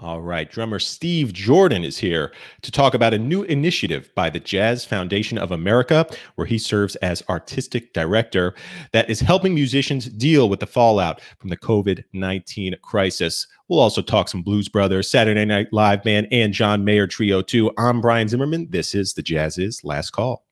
All right, drummer Steve Jordan is here to talk about a new initiative by the Jazz Foundation of America, where he serves as artistic director, that is helping musicians deal with the fallout from the COVID-19 crisis. We'll also talk some Blues Brothers, Saturday Night Live Band, and John Mayer Trio too. I'm Brian Zimmerman. This is the Jazziz Last Call.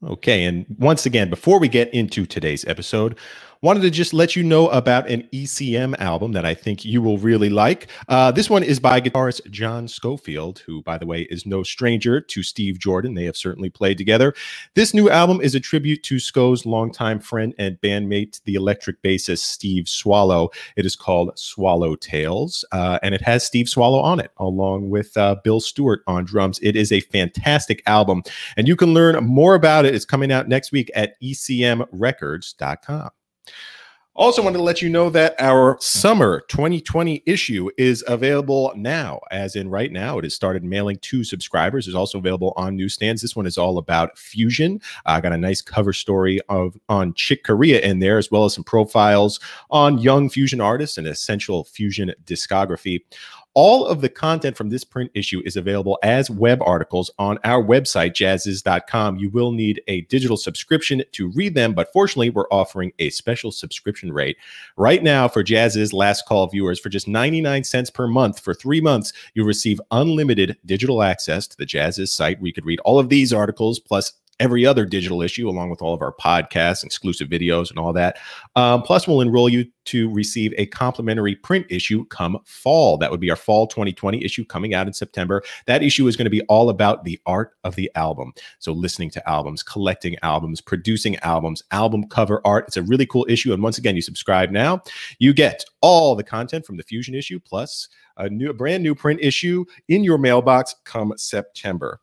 Okay, and once again, before we get into today's episode, wanted to just let you know about an ECM album that I think you will really like. This one is by guitarist John Scofield, who, by the way, is no stranger to Steve Jordan. They have certainly played together. This new album is a tribute to Sco's longtime friend and bandmate, the electric bassist Steve Swallow. It is called Swallow Tales, and it has Steve Swallow on it, along with Bill Stewart on drums. It is a fantastic album, and you can learn more about it. It's coming out next week at ecmrecords.com. Also wanted to let you know that our summer 2020 issue is available now. As in right now, it has started mailing to subscribers. It's also available on newsstands. This one is all about fusion. I got a nice cover story on Chick Corea in there, as well as some profiles on young fusion artists and essential fusion discography. All of the content from this print issue is available as web articles on our website, jazziz.com. You will need a digital subscription to read them, but fortunately, we're offering a special subscription rate. Right now, for Jazziz Last Call viewers, for just 99 cents per month for 3 months, you'll receive unlimited digital access to the Jazziz site, where you could read all of these articles, plus every other digital issue, along with all of our podcasts, exclusive videos, and all that. Plus, we'll enroll you to receive a complimentary print issue come fall. That would be our fall 2020 issue coming out in September. That issue is going to be all about the art of the album. So listening to albums, collecting albums, producing albums, album cover art. It's a really cool issue. And once again, you subscribe now, you get all the content from the Fusion issue, plus a brand new print issue in your mailbox come September.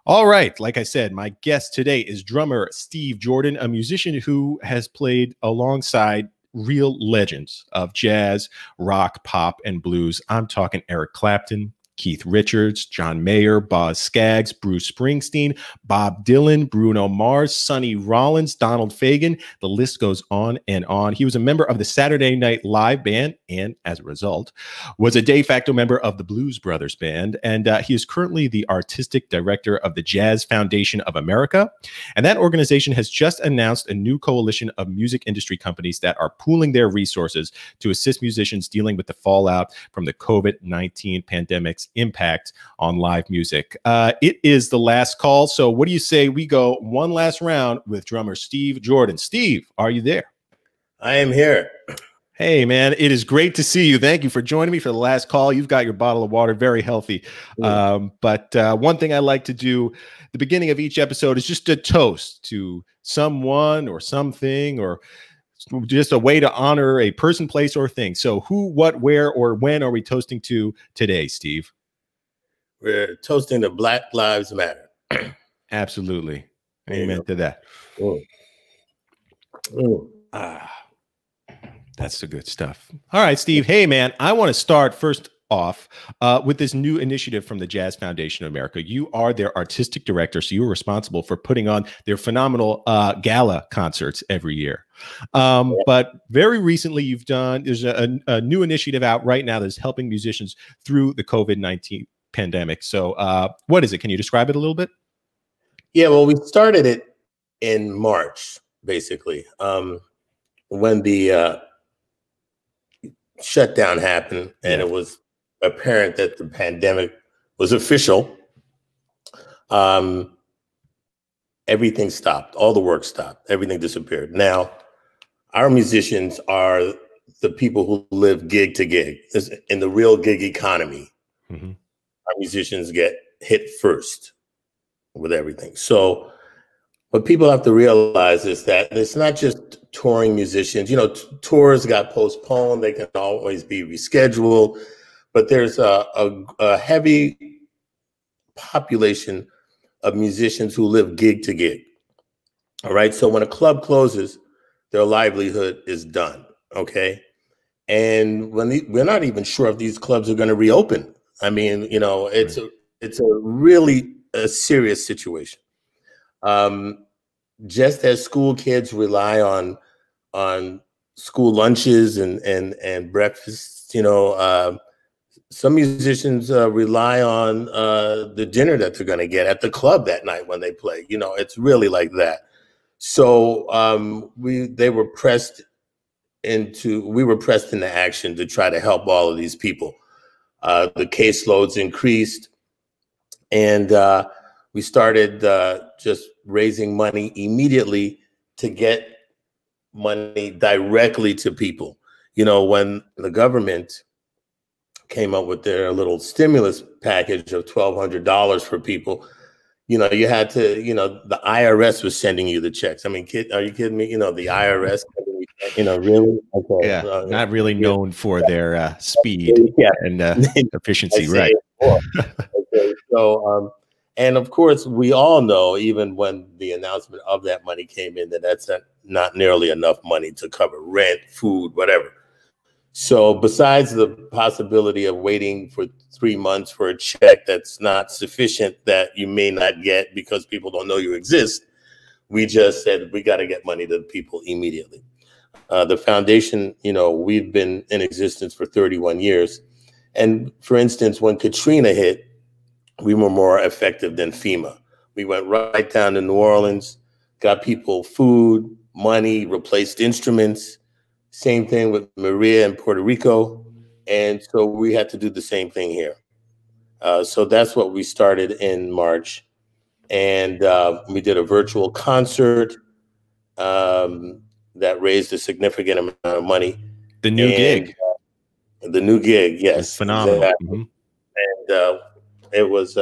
All right, like I said, my guest today is drummer Steve Jordan, a musician who has played alongside real legends of jazz, rock, pop, and blues. I'm talking Eric Clapton, Keith Richards, John Mayer, Boz Scaggs, Bruce Springsteen, Bob Dylan, Bruno Mars, Sonny Rollins, Donald Fagen. The list goes on and on. He was a member of the Saturday Night Live Band, and as a result, was a de facto member of the Blues Brothers Band. And he is currently the artistic director of the Jazz Foundation of America. And that organization has just announced a new coalition of music industry companies that are pooling their resources to assist musicians dealing with the fallout from the COVID-19 pandemic's impact on live music. It is the last call. So what do you say we go one last round with drummer Steve Jordan? Steve, are you there? I am here. Hey, man, it is great to see you. Thank you for joining me for the last call. You've got your bottle of water, very healthy. But one thing I like to do at the beginning of each episode is just a toast to someone or something, or just a way to honor a person, place, or thing. So who, what, where, or when are we toasting to today, Steve? We're toasting to Black Lives Matter. Absolutely. Amen to that. That's the good stuff. All right, Steve. Hey, man, I want to start first off with this new initiative from the Jazz Foundation of America. You are their artistic director, so you're responsible for putting on their phenomenal gala concerts every year. But very recently, there's a new initiative out right now that's helping musicians through the COVID-19 pandemic. So what is it? Can you describe it a little bit? Yeah, well, we started it in March, basically, when the shutdown happened, and it was apparent that the pandemic was official. Everything stopped. All the work stopped. Everything disappeared. Now, our musicians are the people who live gig to gig. In the real gig economy, our musicians get hit first with everything. So what people have to realize is that it's not just touring musicians. You know, tours got postponed. They can always be rescheduled. But there's a heavy population of musicians who live gig to gig. All right. So when a club closes, their livelihood is done. Okay. And we're not even sure if these clubs are going to reopen. I mean, you know, it's a really serious situation. just as school kids rely on school lunches and breakfasts, you know, some musicians rely on the dinner that they're going to get at the club that night when they play. You know, it's really like that. So we were pressed into action to try to help all of these people. The caseloads increased, and we started just raising money immediately to get money directly to people. You know, when the government came up with their little stimulus package of $1,200 for people, you know, you had to, you know, the IRS was sending you the checks. I mean, are you kidding me? You know, the IRS, you know, really? Okay. Yeah, not really known for their speed and efficiency, right? Okay. So, and of course, we all know, even when the announcement of that money came in, that that's not nearly enough money to cover rent, food, whatever. So besides the possibility of waiting for 3 months for a check that's not sufficient, that you may not get because people don't know you exist, we just said we got to get money to the people immediately. The foundation, you know, we've been in existence for 31 years. And for instance, when Katrina hit, we were more effective than FEMA. We went right down to New Orleans, got people food, money, replaced instruments. Same thing with Maria in Puerto Rico. And so we had to do the same thing here. So that's what we started in March. And we did a virtual concert that raised a significant amount of money. The new gig. The new gig, yes. It's phenomenal. Exactly. And it was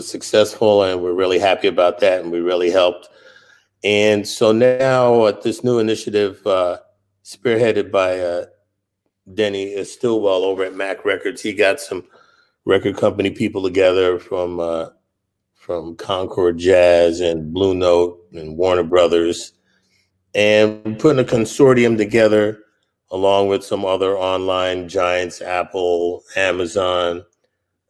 successful, and we're really happy about that, and we really helped. And so now at this new initiative, spearheaded by Denny Stillwell over at Mac Records, he got some record company people together from Concord Jazz and Blue Note and Warner Brothers, and putting a consortium together along with some other online giants, Apple, Amazon,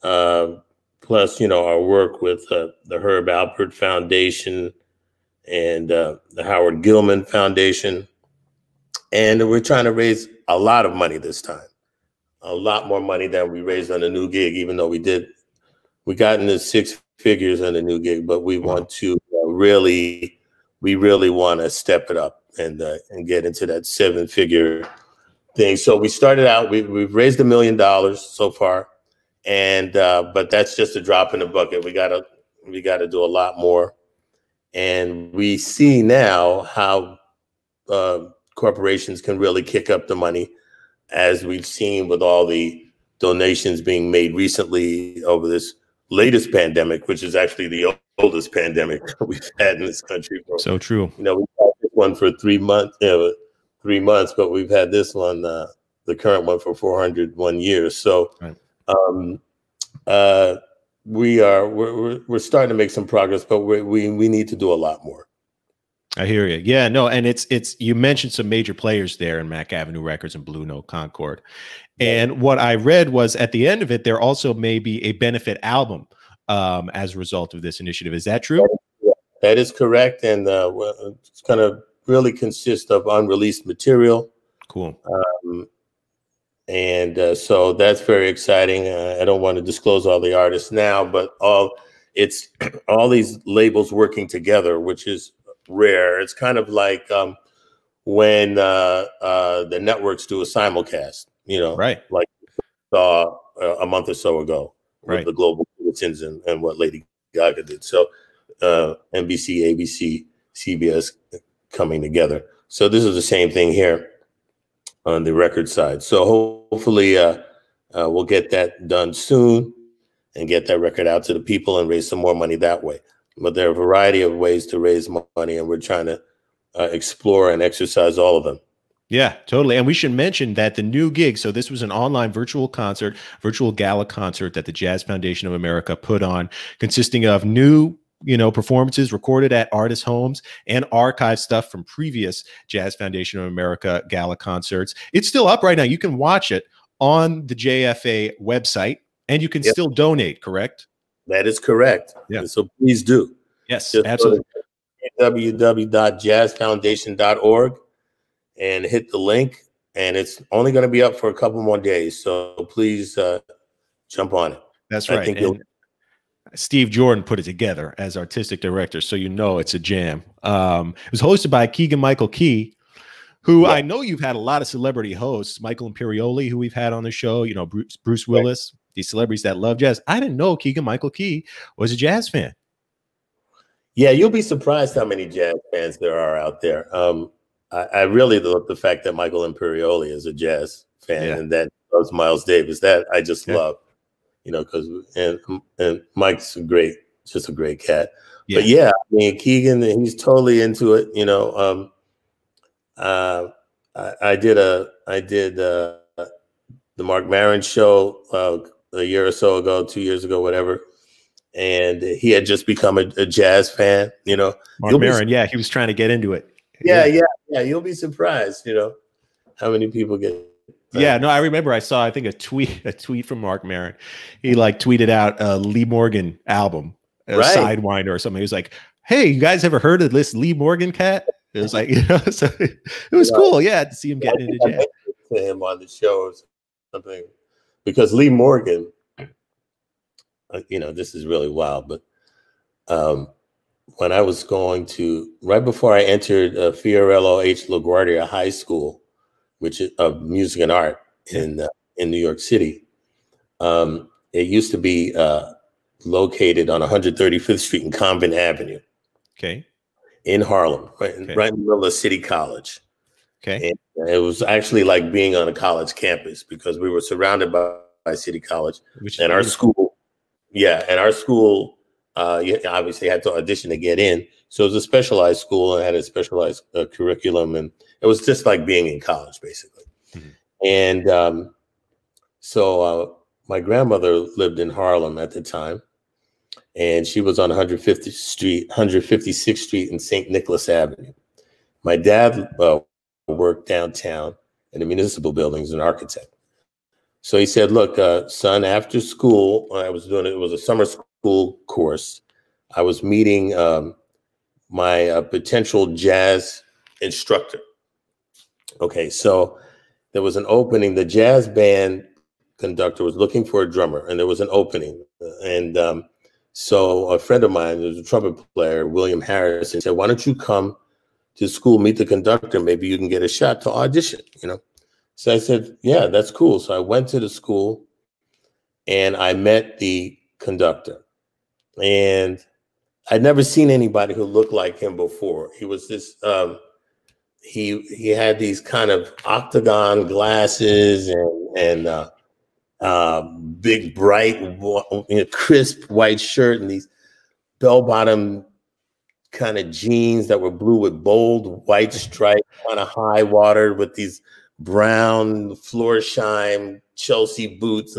plus, you know, our work with the Herb Alpert Foundation and the Howard Gilman Foundation. And we're trying to raise a lot of money this time, a lot more money than we raised on the new gig, even though we got into 6 figures on the new gig, but we want to we really want to step it up and get into that 7-figure thing. So we started out, we've raised $1 million so far. And, but that's just a drop in the bucket. We gotta do a lot more. And we see now how corporations can really kick up the money, as we've seen with all the donations being made recently over this latest pandemic, which is actually the oldest pandemic we've had in this country. So true. You know, we've had this one for 3 months, 3 months, but we've had this one, the current one, for 401 years. So right. We're starting to make some progress, but we need to do a lot more. I hear you. Yeah, no, and it's you mentioned some major players there in Mac Avenue Records and Blue Note, Concord. And what I read was at the end of it, there also may be a benefit album as a result of this initiative. Is that true? That is correct. And it's going to really consist of unreleased material. Cool. And so that's very exciting. I don't want to disclose all the artists now, but it's all these labels working together, which is rare. It's kind of like when the networks do a simulcast, you know, right? Like saw a month or so ago with right. the Global Citizens and what Lady Gaga did. So NBC, ABC, CBS coming together. So this is the same thing here on the record side. So hopefully we'll get that done soon and get that record out to the people and raise some more money that way. But there are a variety of ways to raise money, and we're trying to explore and exercise all of them. Yeah, totally. And we should mention that the new gig, so this was an online virtual gala concert that the Jazz Foundation of America put on, consisting of new performances recorded at artists' homes and archive stuff from previous Jazz Foundation of America gala concerts. It's still up right now. You can watch it on the JFA website, and you can still donate, correct? That is correct. Yeah. And so please do. Yes, Just go absolutely. to www.jazzfoundation.org and hit the link. And it's only going to be up for a couple more days. So please jump on it. That's right. I think and Steve Jordan put it together as artistic director, so you know it's a jam. It was hosted by Keegan-Michael Key, who I know you've had a lot of celebrity hosts, Michael Imperioli, who we've had on the show, you know, Bruce Willis, these celebrities that love jazz. I didn't know Keegan-Michael Key was a jazz fan. Yeah, you'll be surprised how many jazz fans there are out there. I really love the fact that Michael Imperioli is a jazz fan and that loves Miles Davis. That I just love, you know, because and Mike's just a great cat. Yeah. But yeah, I mean, Keegan, he's totally into it. You know, I did the Mark Maron show a year or so ago, 2 years ago, whatever. And he had just become a jazz fan, you know. Mark Maron, he was trying to get into it. Yeah. You'll be surprised, you know, how many people get. Yeah, no, I remember I saw, I think a tweet from Mark Maron. He like tweeted out a Lee Morgan album, Sidewinder or something. He was like, "Hey, you guys ever heard of this Lee Morgan cat?" It was like, you know, so it was cool, to see him getting into jazz. To him on the show or something, because Lee Morgan, you know, this is really wild, but when I was going to, right before I entered Fiorello H. LaGuardia High School, which is of music and art in New York City, it used to be located on 135th Street and Convent Avenue. Okay. In Harlem, right in the middle of City College. Okay. And it was actually like being on a college campus because we were surrounded by City College. And our school, you obviously had to audition to get in. So it was a specialized school and had a specialized curriculum. And it was just like being in college, basically. Mm-hmm. And so my grandmother lived in Harlem at the time. And she was on 156th Street and St. Nicholas Avenue. My dad worked downtown in the municipal buildings, an architect. So he said, "Look, son, after school, it was a summer school course. I was meeting my potential jazz instructor." Okay, so there was an opening. The jazz band conductor was looking for a drummer, and there was an opening. And so a friend of mine, who's a trumpet player, William Harrison, said, "Why don't you come to school, meet the conductor? Maybe you can get a shot to audition, you know?" So I said, "Yeah, that's cool." So I went to the school and I met the conductor. And I'd never seen anybody who looked like him before. He was this, he had these kind of octagon glasses and big, bright, crisp white shirt and these bell-bottom kind of jeans that were blue with bold white stripes, kind of high watered with these brown floor shine Chelsea boots,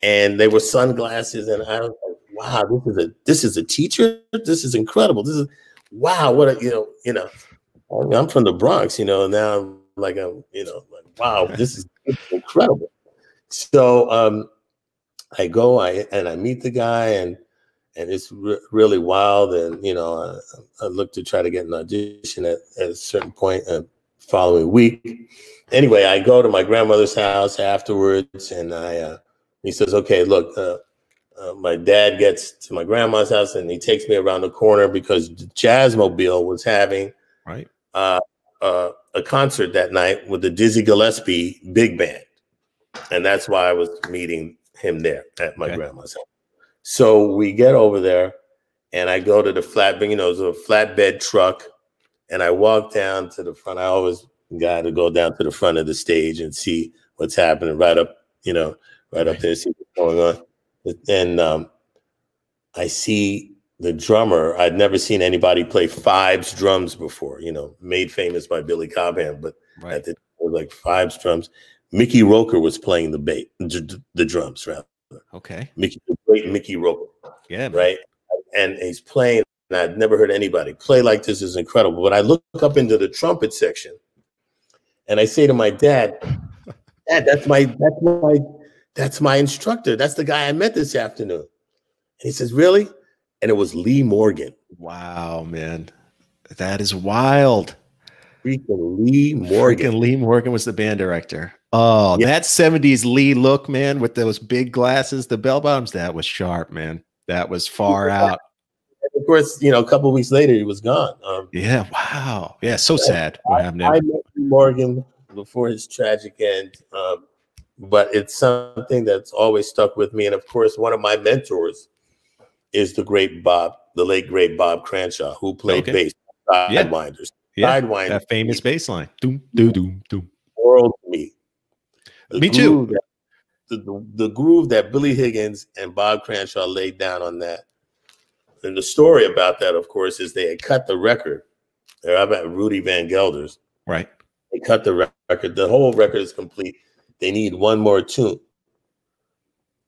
and they were sunglasses. And I was like, "Wow, this is a teacher. This is incredible. This is wow. What a you know. I'm from the Bronx, you know. And now I'm like wow, this is incredible." So I go, I meet the guy, and it's really wild. And you know, I look to try to get an audition at a certain point following week. Anyway, I go to my grandmother's house afterwards, and he says, "Okay, look, my dad gets to my grandma's house, and he takes me around the corner because Jazzmobile was having a concert that night with the Dizzy Gillespie Big Band." And that's why I was meeting him there at my grandma's house. So we get over there, and I go to the flatbed, it was a flatbed truck, and I walk down to the front. I always got to go down to the front of the stage and see what's happening right up there, see what's going on. And I see the drummer. I'd never seen anybody play Fives drums before, made famous by Billy Cobham, but at the like Fives drums. Mickey Roker was playing the drums, rather. Okay. Great Mickey Roker. Yeah. Right. And he's playing, and I'd never heard anybody play like this. Is incredible. But I look up into the trumpet section, and I say to my dad, "Dad, that's my instructor. That's the guy I met this afternoon." And he says, "Really?" And it was Lee Morgan. Wow, man. That is wild. Freaking Lee Morgan. Freaking Lee Morgan was the band director. Oh, Yeah. that 70s Lee look, man, with those big glasses, the bell bottoms, that was sharp, man. That was far out. Of course, you know, a couple of weeks later, he was gone. Yeah, wow. Yeah, so sad what happened to him. I met Lee Morgan before his tragic end, but it's something that's always stuck with me. And of course, one of my mentors is the late great Bob Cranshaw, who played bass, Sidewinders. Yeah, Sidewinders, that famous bass line. Doom, doom, doom, doom. World to me. Me too. The groove that Billy Higgins and Bob Cranshaw laid down on that. And the story about that, of course, is they had cut the record. They're about Rudy Van Gelders. Right. They cut the record. The whole record is complete. They need one more tune.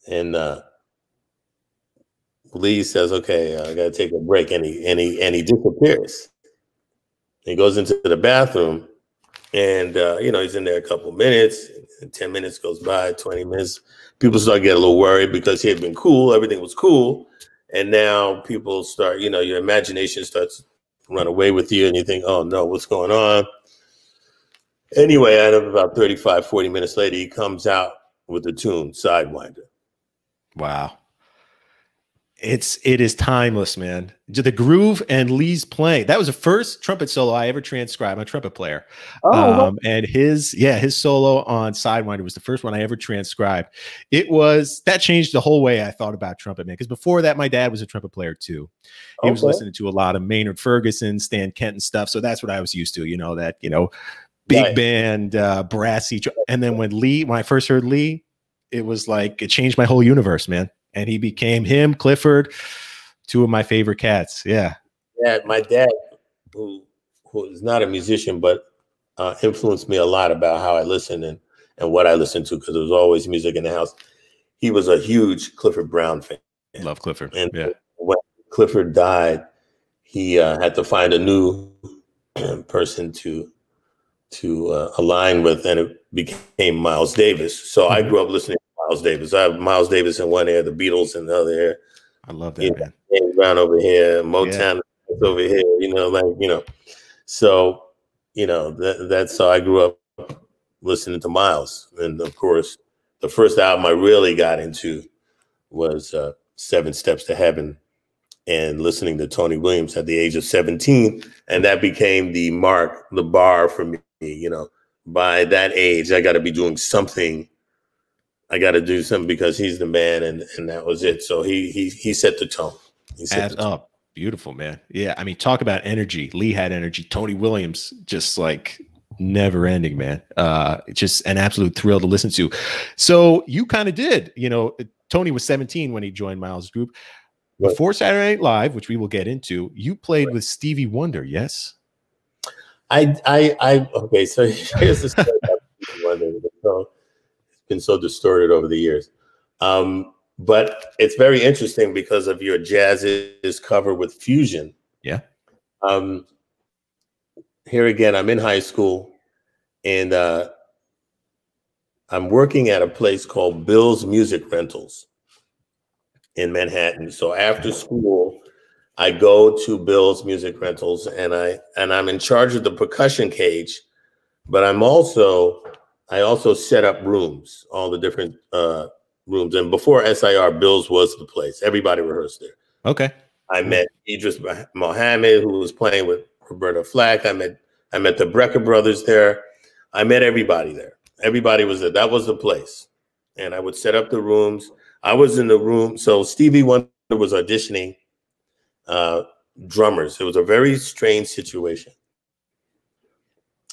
And Lee says, "Okay, I got to take a break," and he disappears. He goes into the bathroom, and you know, he's in there a couple minutes. And 10 minutes goes by, 20 minutes. People start getting a little worried because he had been cool. Everything was cool, and now people start, you know, your imagination starts to run away with you, and you think, "Oh no, what's going on?" Anyway, out of about 35, 40 minutes later, he comes out with the tune Sidewinder. Wow. It is timeless, man. The groove and Lee's playing. That was the first trumpet solo I ever transcribed. I'm a trumpet player. And his solo on Sidewinder was the first one I ever transcribed. That changed the whole way I thought about trumpet, man. Because before that, my dad was a trumpet player too. He was listening to a lot of Maynard Ferguson, Stan Kenton stuff. So that's what I was used to, big band, brassy. And then when I first heard Lee, it was like, it changed my whole universe, man. And he became him, Clifford, two of my favorite cats. Yeah. Yeah. My dad, who is not a musician, but influenced me a lot about how I listen and what I listen to, because there was always music in the house. He was a huge Clifford Brown fan. Love Clifford. And yeah. When Clifford died, he had to find a new person to align with, and it became Miles Davis. So I grew up listening to Miles Davis. I have Miles Davis in one ear, the Beatles in the other ear. I love that, man. James Brown over here, Motown over here, So, that's how I grew up listening to Miles. And of course, the first album I really got into was 7 Steps to Heaven, and listening to Tony Williams at the age of 17. And that became the bar for me. By that age, I got to be doing something. I got to do something because he's the man, and that was it. So he set the tone. Beautiful, man. Yeah, I mean, talk about energy. Lee had energy. Tony Williams, just like never ending, man. Just an absolute thrill to listen to. So you kind of did, Tony was 17 when he joined Miles' group. Before Saturday Night Live, which we will get into, you played with Stevie Wonder, yes? Okay, so here's the story about Stevie Wonder. It's been so distorted over the years. But it's very interesting because of your Jazziz cover with Fusion. Yeah. Here again, I'm in high school, and I'm working at a place called Bill's Music Rentals in Manhattan. So after school, I go to Bill's Music Rentals, and I'm in charge of the percussion cage, but I also set up rooms, all the different rooms. And before SIR, Bill's was the place. Everybody rehearsed there. Okay. I met Idris Mohammed, who was playing with Roberta Flack. I met the Brecker brothers there. I met everybody there. Everybody was there. That was the place. And I would set up the rooms. I was in the room. So Stevie Wonder was auditioning drummers. It was a very strange situation.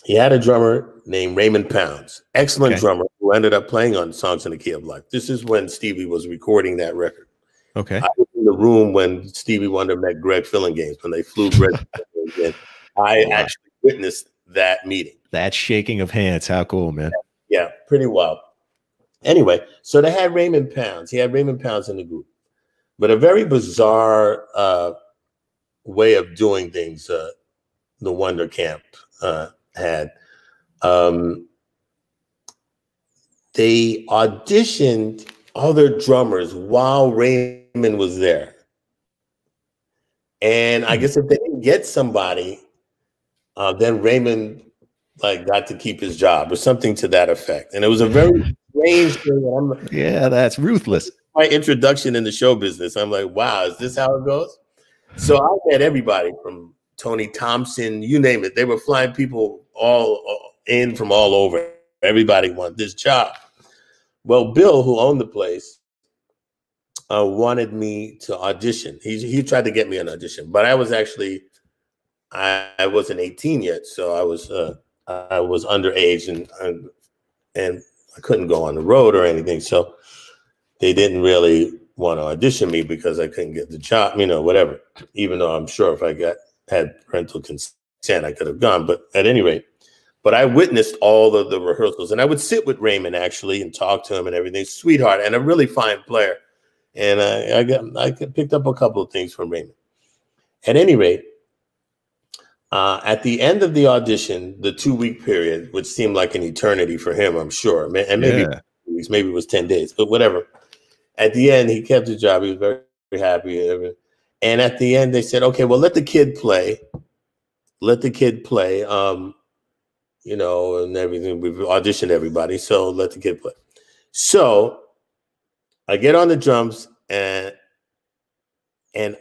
He had a drummer named Raymond Pounds, excellent drummer, who ended up playing on Songs in the Key of Life. This is when Stevie was recording that record. Okay. I was in the room when Stevie Wonder met Greg Fillingames, when they flew Greg Fillingames in. I actually witnessed that meeting. That shaking of hands. How cool, man. Yeah, pretty wild. Anyway, so they had Raymond Pounds. He had Raymond Pounds in the group. But a very bizarre way of doing things the Wonder Camp had. They auditioned other drummers while Raymond was there. And I guess if they didn't get somebody, then Raymond got to keep his job or something to that effect. And it was a very strange thing. Yeah, that's ruthless. My introduction in the show business. I'm like, wow, is this how it goes? So I met everybody from Tony Thompson, you name it. They were flying people all in from all over. Everybody wanted this job. Well, Bill, who owned the place, wanted me to audition. He tried to get me an audition, but I was actually, I wasn't 18 yet, so I was underage and I couldn't go on the road or anything. So they didn't really want to audition me because I couldn't get the job, whatever. Even though I'm sure if I had parental consent, I could have gone. But at any rate, but I witnessed all of the rehearsals, and I would sit with Raymond actually and talk to him and everything. Sweetheart and a really fine player. And I picked up a couple of things from Raymond. At any rate, at the end of the audition, the 2-week period, which seemed like an eternity for him, I'm sure, and maybe maybe it was 10 days, but whatever. At the end, he kept his job. He was very, very happy. And at the end, they said, okay, well, let the kid play. Let the kid play, and everything. We've auditioned everybody, so let the kid play. So I get on the drums, and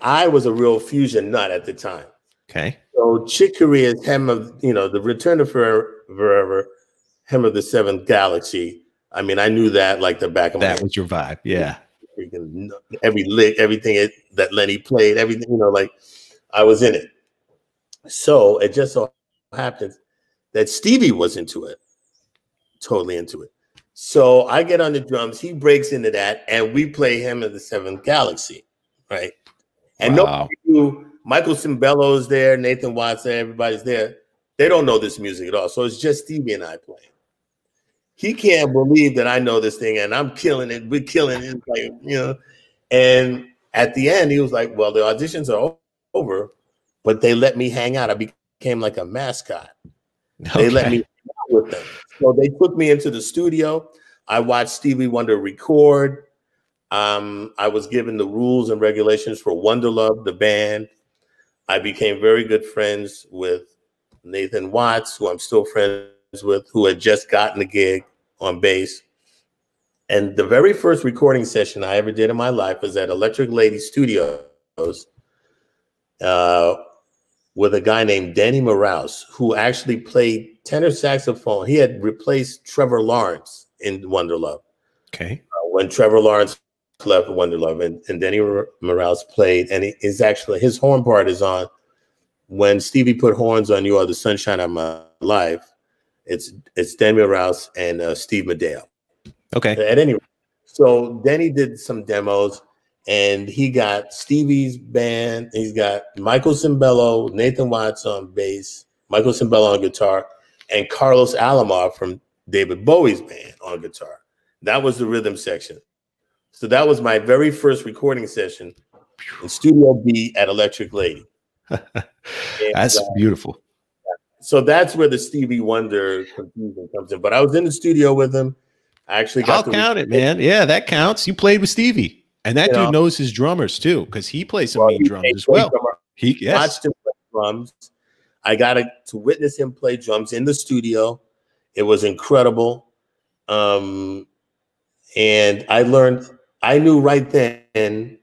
I was a real fusion nut at the time. Okay. So Chick Corea's Hem of, the Return to Forever, Hem of the Seventh Galaxy. I mean, I knew that like the back of my head. That was your vibe, yeah. Every lick, everything that Lenny played, everything, I was in it. So it just so happens that Stevie was into it, totally into it. So I get on the drums, he breaks into that, and we play Hymn of the Seventh Galaxy, right? And nobody knew. Michael Cimbello's there, Nathan Watts there, everybody's there. They don't know this music at all. So it's just Stevie and I playing. He can't believe that I know this thing and I'm killing it. We're killing it. And at the end, he was like, well, the auditions are over, but they let me hang out. I became like a mascot. Okay. They let me hang out with them. So they took me into the studio. I watched Stevie Wonder record. I was given the rules and regulations for Wonderlove, the band. I became very good friends with Nathan Watts, who I'm still friends with, who had just gotten a gig on bass. And the very first recording session I ever did in my life was at Electric Lady Studios with a guy named Danny Morales, who actually played tenor saxophone. He had replaced Trevor Lawrence in Wonderlove. Okay. When Trevor Lawrence left Wonderlove, and Danny Morales played, and his horn part is on when Stevie put horns on You Are the Sunshine of My Life. It's Danny Morales and Steve Madeo. Okay. At any rate, so Danny did some demos, and he got Stevie's band. He's got Michael Cimbello, Nathan Watts on bass, Michael Cimbello on guitar, and Carlos Alomar from David Bowie's band on guitar. That was the rhythm section. So that was my very first recording session in Studio B at Electric Lady. That's beautiful. So that's where the Stevie Wonder confusion comes in. But I was in the studio with him. I actually got I'll count it, man. Yeah, that counts. You played with Stevie. And that dude knows his drummers too, because he plays some mean drums as well. He watched him play drums. I got to witness him play drums in the studio. It was incredible. And I knew right then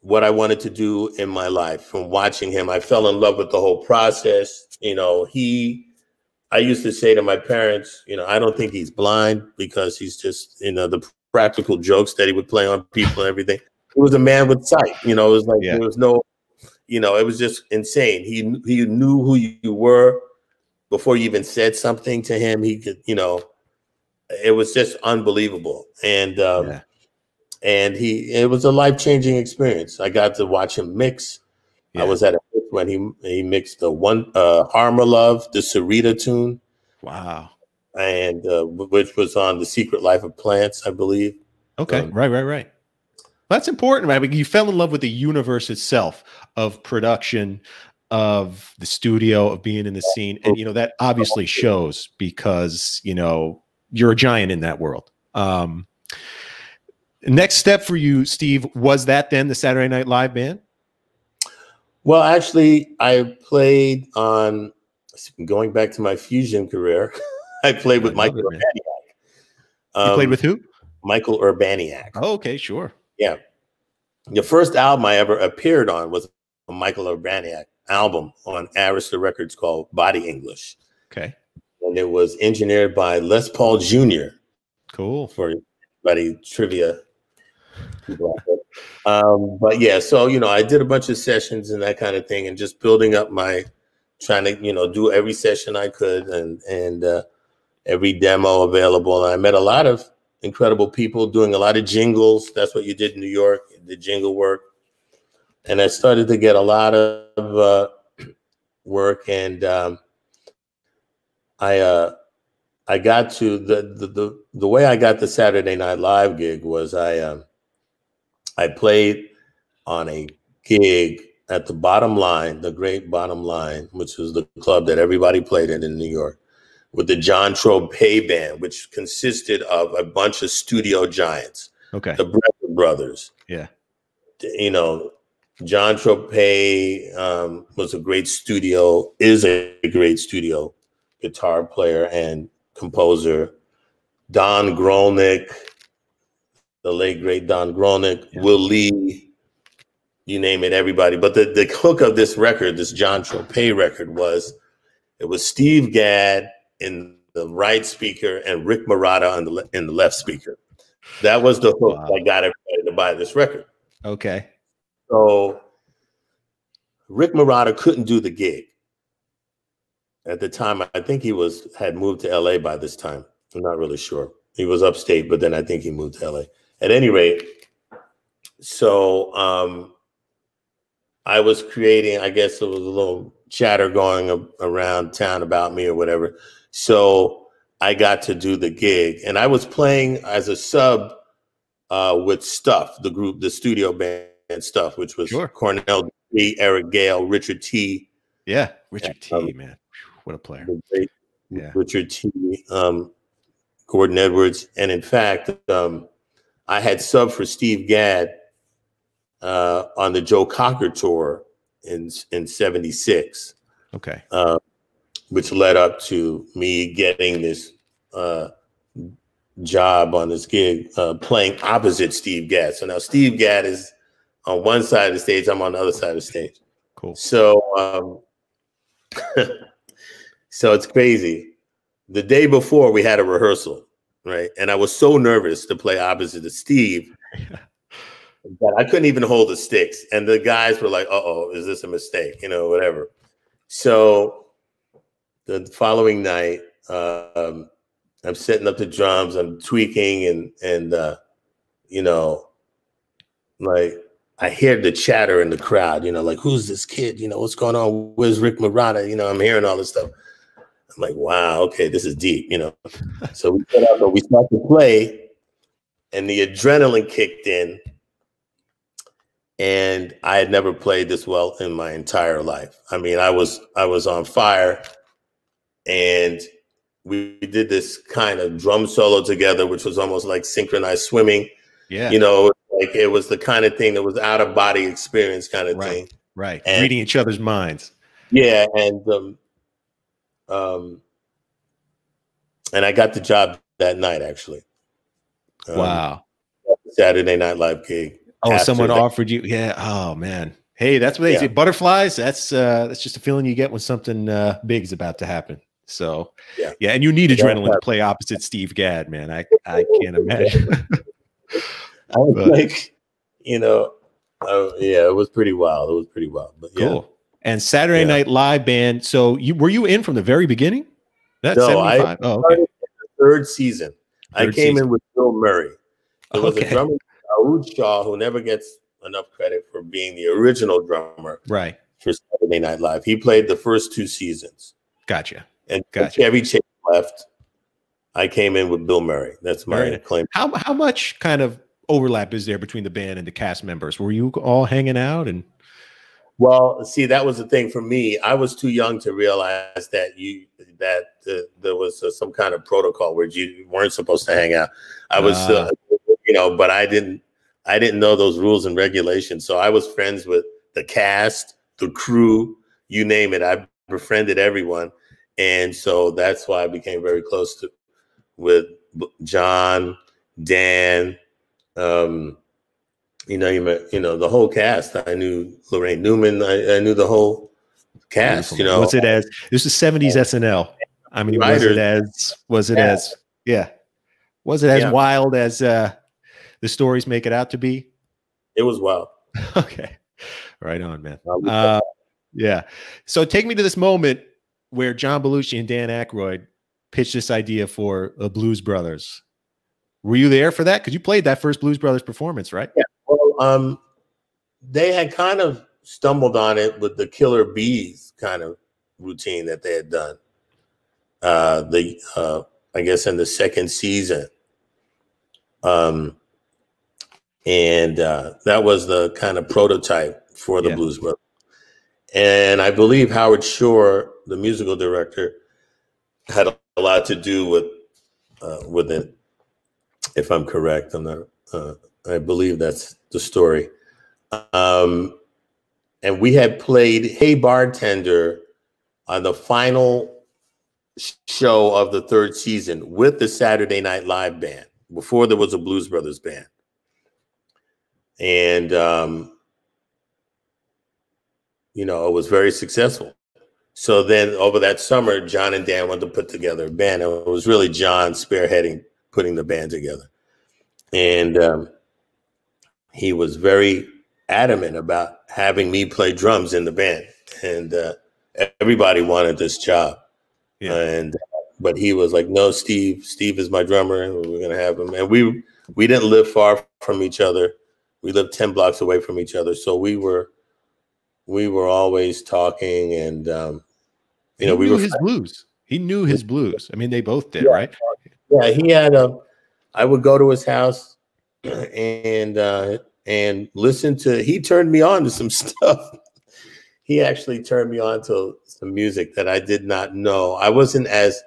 what I wanted to do in my life from watching him. I fell in love with the whole process. I used to say to my parents, I don't think he's blind, because he's just, the practical jokes that he would play on people and everything. He was a man with sight. It was like, there was no, it was just insane. He knew who you were before you even said something to him. He could, it was just unbelievable. And it was a life-changing experience. I got to watch him mix. I was at a mix when he mixed the Harmer Love, the Sarita tune. Wow. And which was on The Secret Life of Plants, I believe. Okay. Right. That's important, right? You fell in love with the universe itself of production, of the studio, of being in the scene. And, that obviously shows because, you're a giant in that world. Next step for you, Steve, was that then the Saturday Night Live band? Well, actually, I played on, going back to my fusion career, I played with Michael Urbaniak. You played with who? Michael Urbaniak. Oh, okay, sure. Yeah. The first album I ever appeared on was a Michael Urbaniak album on Arista Records called Body English. Okay. And it was engineered by Les Paul Jr. Cool. For anybody trivia people out there. But yeah, so, you know, I did a bunch of sessions and that kind of thing, and just building up my, trying to, you know, do every session I could, and every demo available. And I met a lot of incredible people doing a lot of jingles. That's what you did in New York, the jingle work. And I started to get a lot of work, and I got to the way I got the Saturday Night Live gig was I played on a gig at the Bottom Line, the Great Bottom Line, which was the club that everybody played in New York, with the John Tropez Band, which consisted of a bunch of studio giants. Okay. The Brecker Brothers. Yeah. You know, John Tropez was a great studio, is a great studio guitar player and composer. Don Grolnick, the late great Don Grolnick, yeah. Will Lee, you name it, everybody. But the hook of this record, this John Tropez record, was it was Steve Gadd in the right speaker and Rick Marotta in the left speaker. That was the hook that got everybody to buy this record. Okay. So Rick Marotta couldn't do the gig. At the time, I think he had moved to LA by this time. I'm not really sure. He was upstate, but then I think he moved to LA. At any rate, so I was creating, I guess there was a little chatter going around town about me or whatever. So I got to do the gig, and I was playing as a sub with Stuff, the group, the studio band Stuff, which was sure. Cornell D, Eric Gale, Richard T. Yeah, Richard T, man. What a player. Yeah. Richard T, Gordon Edwards. And in fact, I had subbed for Steve Gadd on the Joe Cocker tour in 76. Okay. Which led up to me getting this job on this gig playing opposite Steve Gadd. So now Steve Gadd is on one side of the stage, I'm on the other side of the stage. Cool. So so it's crazy. The day before we had a rehearsal, right? And I was so nervous to play opposite of Steve that I couldn't even hold the sticks. And the guys were like, uh-oh, is this a mistake? You know, whatever. So the following night, I'm setting up the drums, I'm tweaking, and you know, like I hear the chatter in the crowd, you know, like, who's this kid? You know, what's going on? Where's Rick Marotta? You know, I'm hearing all this stuff. I'm like, wow, okay, this is deep, you know. So we set up, we start to play, and the adrenaline kicked in. And I had never played this well in my entire life. I mean, I was on fire, and we did this kind of drum solo together, which was almost like synchronized swimming. Yeah. You know, like it was the kind of thing that was out of body experience kind of thing. Right. And reading each other's minds. Yeah. And I got the job that night, actually. Wow. Saturday Night Live gig. Oh, someone offered you. Yeah. Oh man. Hey, that's what they say. Butterflies. That's just a feeling you get when something big is about to happen. So yeah. And you need adrenaline to play opposite Steve Gadd, man. I can't imagine. I was like, you know, yeah, it was pretty wild. It was pretty wild. But cool. Yeah. And Saturday Night Live Band. So were you in from the very beginning? That's no, 75? I started in the third season. I came in with Bill Murray. There was a drummer, Daoud Shaw, who never gets enough credit for being the original drummer. Right. For Saturday Night Live. He played the first 2 seasons. Gotcha. And Chevy Chase left. I came in with Bill Murray. That's my claim. How much kind of overlap is there between the band and the cast members? Were you all hanging out? And well, see, that was the thing for me. I was too young to realize that there was some kind of protocol where you weren't supposed to hang out. I was, you know, but I didn't know those rules and regulations. So I was friends with the cast, the crew, you name it. I befriended everyone. And so that's why I became very close with John, Dan, the whole cast. I knew Lorraine Newman. I knew the whole cast. Beautiful. Was it as this is 70s SNL? I mean, was it as wild as the stories make it out to be? It was wild. Okay, right on, man. Yeah. So take me to this moment where John Belushi and Dan Aykroyd pitched this idea for the Blues Brothers. Were you there for that? Because you played that first Blues Brothers performance, right? Yeah. Well, they had kind of stumbled on it with the Killer Bees kind of routine that they had done. I guess in the second season. And that was the kind of prototype for the Blues Brothers. And I believe Howard Shore, the musical director, had a lot to do with it. If I'm correct, I believe that's the story. And we had played Hey Bartender on the final show of the third season with the Saturday Night Live band before there was a Blues Brothers band. And, it was very successful. So then over that summer, John and Dan wanted to put together a band. And it was really John spearheading putting the band together. And he was very adamant about having me play drums in the band. And everybody wanted this job. Yeah. But he was like, no, Steve is my drummer, and we're going to have him. And we didn't live far from each other. We lived 10 blocks away from each other. So we were always talking, and he knew his blues. He knew his blues. I mean, they both did, right? Yeah, he had I would go to his house and listen to. He turned me on to some stuff. He actually turned me on to some music that I did not know. I wasn't as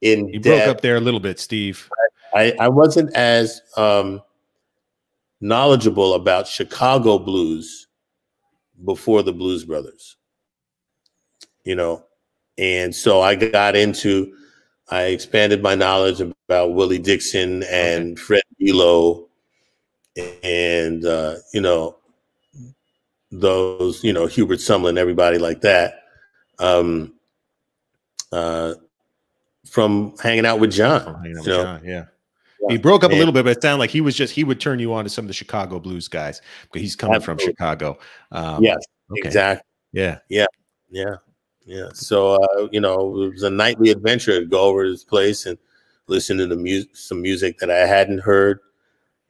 in. You broke up there a little bit, Steve. I wasn't as knowledgeable about Chicago blues before the Blues Brothers, and so I expanded my knowledge about Willie Dixon and Fred Elo and, those, Hubert Sumlin, everybody like that, from hanging out with John. Yeah. He broke up a little bit, but it sounded like he would turn you on to some of the Chicago blues guys because he's coming from Chicago. Yes, exactly. Yeah. So, it was a nightly adventure to go over to his place and listen to some music that I hadn't heard.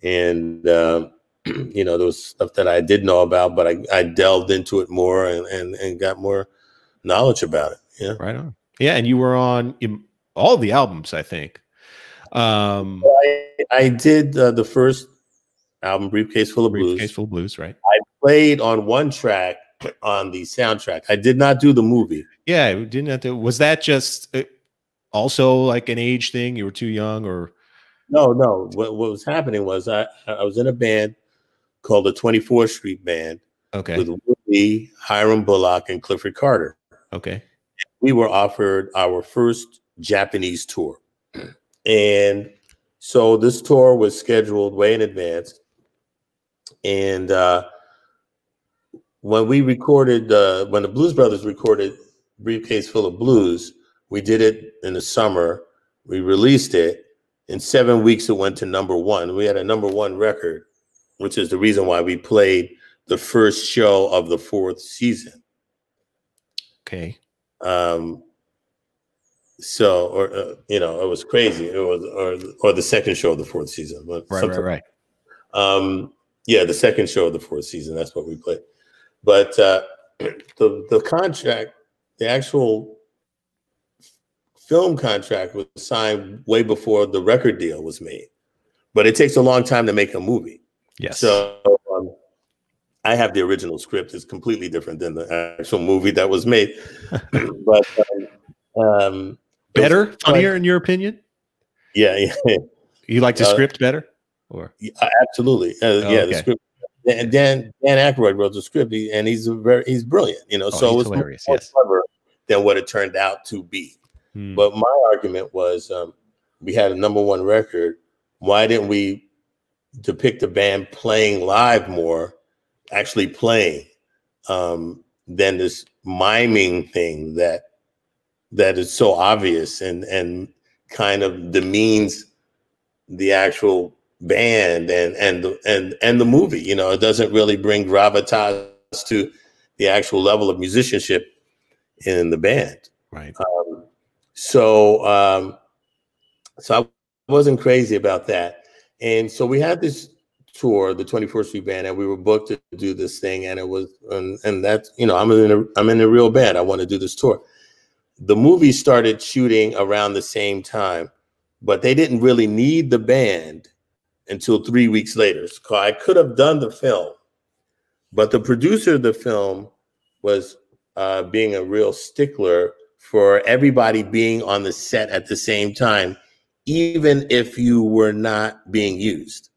And, there was stuff that I did know about, but I delved into it more and got more knowledge about it. Yeah. Right on. Yeah. And you were on all the albums, I think. I did the first album, Briefcase Full of Blues. Briefcase Full of Blues, right? I played on one track on the soundtrack. I did not do the movie. Yeah, didn't have to. Was that just also like an age thing? You were too young, or no? What was happening was I was in a band called the 24th Street Band. Okay. With Woody, Hiram Bullock, and Clifford Carter. Okay. We were offered our first Japanese tour. And so this tour was scheduled way in advance. And when we recorded, when the Blues Brothers recorded Briefcase Full of Blues, we did it in the summer. We released it. In 7 weeks, it went to #1. We had a #1 record, which is the reason why we played the first show of the 4th season. Okay. So, it was crazy. It was, or the second show of the 4th season. Right. Yeah, the second show of the 4th season. That's what we played. But the contract, the actual film contract was signed way before the record deal was made. But it takes a long time to make a movie. Yes. So I have the original script. It's completely different than the actual movie that was made. But better, funnier, in your opinion? Yeah. You like the script better, or? Absolutely. Yeah, the script. And Dan Aykroyd wrote the script, and he's brilliant, you know. Oh, so it was hilarious, more yes. clever than what it turned out to be. But my argument was, we had a #1 record. Why didn't we depict the band playing live more, actually playing, than this miming thing that is so obvious and kind of demeans the actual band and the movie. You know, it doesn't really bring gravitas to the actual level of musicianship in the band. Right. So I wasn't crazy about that. And so we had this tour, the 24th Street Band, and we were booked to do this thing. And it was, and that's, you know, I'm in a real band. I want to do this tour. The movie started shooting around the same time, but they didn't really need the band until 3 weeks later. So I could have done the film, but the producer of the film was being a real stickler for everybody being on the set at the same time, even if you were not being used.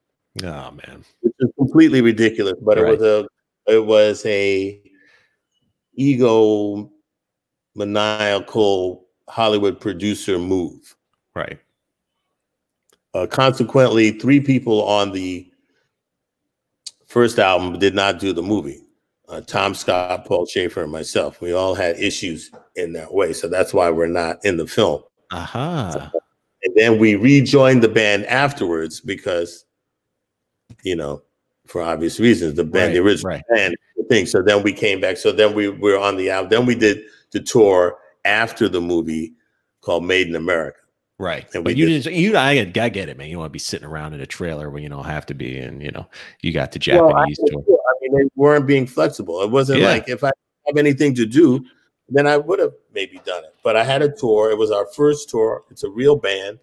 Oh man, which is completely ridiculous. But right. it was a maniacal Hollywood producer move. Right. Consequently, 3 people on the first album did not do the movie. Tom Scott, Paul Schaefer, and myself. We all had issues in that way. So that's why we're not in the film. Uh-huh. And then we rejoined the band afterwards because, you know, for obvious reasons, the band, the original band thing. So then we came back. So then we were on the album. Then we did the tour after the movie called Made in America. Right. And but I get it, man. You want to be sitting around in a trailer when you don't have to be. And, you know, you got the Japanese tour. I mean, they weren't being flexible. It wasn't like if I have anything to do, then I would have maybe done it. But I had a tour. It was our first tour. It's a real band.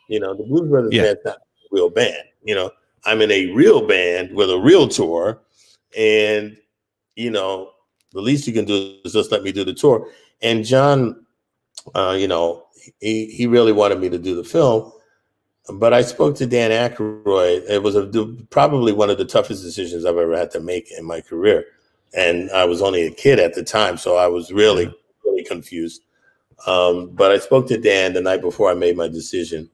You know, the Blues Brothers band's not a real band. You know, I'm in a real band with a real tour. And, you know, the least you can do is just let me do the tour. And John, you know, he really wanted me to do the film. But I spoke to Dan Aykroyd. It was probably one of the toughest decisions I've ever had to make in my career. And I was only a kid at the time, so I was really confused. But I spoke to Dan the night before I made my decision.